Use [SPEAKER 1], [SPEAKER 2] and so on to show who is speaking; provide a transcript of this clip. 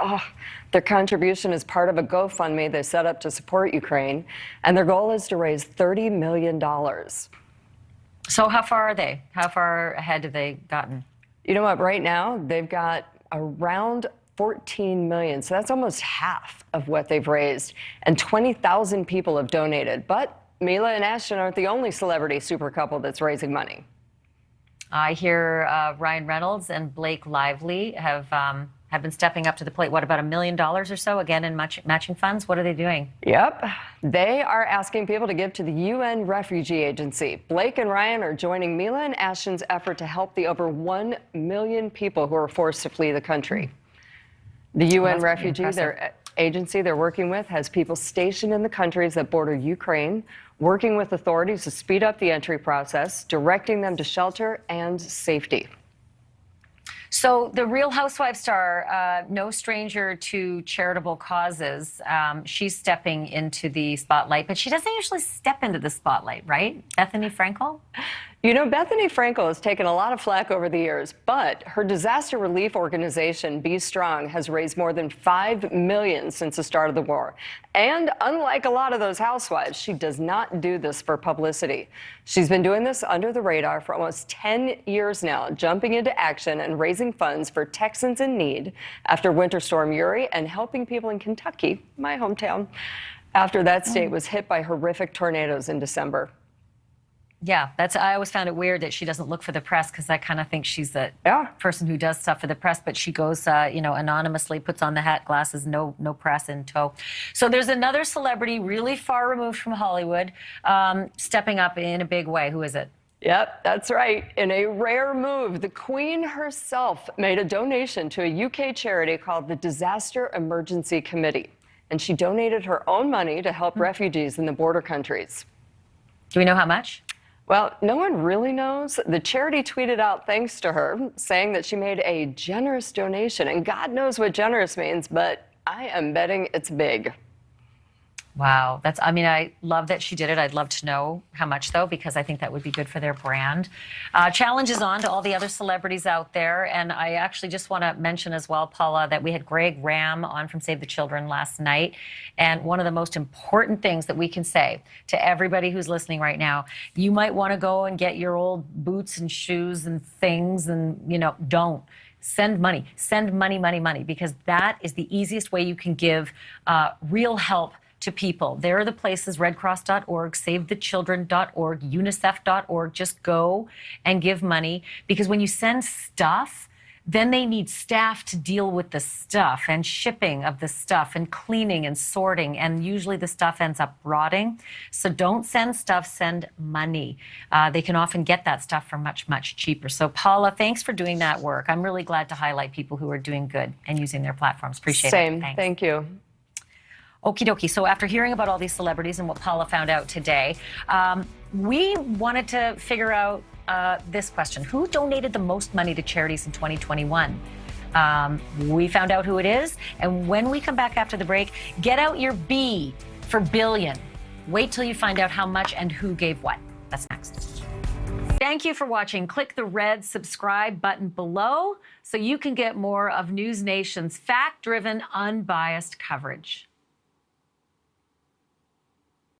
[SPEAKER 1] Oh, their contribution is part of a GoFundMe they set up to support Ukraine, and their goal is to raise $30 million.
[SPEAKER 2] So how far are they? How far ahead have they gotten?
[SPEAKER 1] You know what? Right now, they've got around 14 million. So that's almost half of what they've raised. And 20,000 people have donated. But Mila and Ashton aren't the only celebrity super couple that's raising money.
[SPEAKER 2] I hear Ryan Reynolds and Blake Lively have been stepping up to the plate. What, about $1 million or so, again, in matching funds? What are they doing?
[SPEAKER 1] Yep. They are asking people to give to the UN Refugee Agency. Blake and Ryan are joining Mila and Ashton's effort to help the over 1 million people who are forced to flee the country. The UN Refugee Agency they're working with has people stationed in the countries that border Ukraine, working with authorities to speed up the entry process, directing them to shelter and safety.
[SPEAKER 2] So the Real Housewives star, no stranger to charitable causes, she's stepping into the spotlight, but she doesn't usually step into the spotlight, right? Bethany Frankel?
[SPEAKER 1] You know, Bethany Frankel has taken a lot of flack over the years, but her disaster relief organization, Be Strong, has raised more than $5 million since the start of the war. And unlike a lot of those housewives, she does not do this for publicity. She's been doing this under the radar for almost 10 years now, jumping into action and raising funds for Texans in need after Winter Storm Uri and helping people in Kentucky, my hometown, after that state was hit by horrific tornadoes in December.
[SPEAKER 2] Yeah, I always found it weird that she doesn't look for the press, because I kind of think she's the person who does stuff for the press, but she goes, anonymously, puts on the hat, glasses, no press in tow. So there's another celebrity really far removed from Hollywood stepping up in a big way. Who is it?
[SPEAKER 1] Yep, that's right. In a rare move, the Queen herself made a donation to a UK charity called the Disaster Emergency Committee, and she donated her own money to help refugees in the border countries.
[SPEAKER 2] Do we know how much?
[SPEAKER 1] Well, no one really knows. The charity tweeted out thanks to her, saying that she made a generous donation. And God knows what generous means, but I am betting it's big.
[SPEAKER 2] Wow. I love that she did it. I'd love to know how much, though, because I think that would be good for their brand. Challenge is on to all the other celebrities out there. And I actually just want to mention as well, Paula, that we had Greg Ram on from Save the Children last night. And one of the most important things that we can say to everybody who's listening right now, you might want to go and get your old boots and shoes and things and, don't. Send money, money, because that is the easiest way you can give real help to people. There are the places, redcross.org, savethechildren.org, unicef.org. Just go and give money, because when you send stuff, then they need staff to deal with the stuff and shipping of the stuff and cleaning and sorting, and usually the stuff ends up rotting. So don't send stuff, send money. They can often get that stuff for much, much cheaper. So Paula, thanks for doing that work. I'm really glad to highlight people who are doing good and using their platforms. Appreciate it.
[SPEAKER 1] Same.
[SPEAKER 2] Thanks.
[SPEAKER 1] Thank you.
[SPEAKER 2] Okie dokie. So after hearing about all these celebrities and what Paula found out today, we wanted to figure out this question. Who donated the most money to charities in 2021? We found out who it is. And when we come back after the break, get out your B for billion. Wait till you find out how much and who gave what. That's next. Thank you for watching. Click the red subscribe button below so you can get more of NewsNation's fact-driven, unbiased coverage.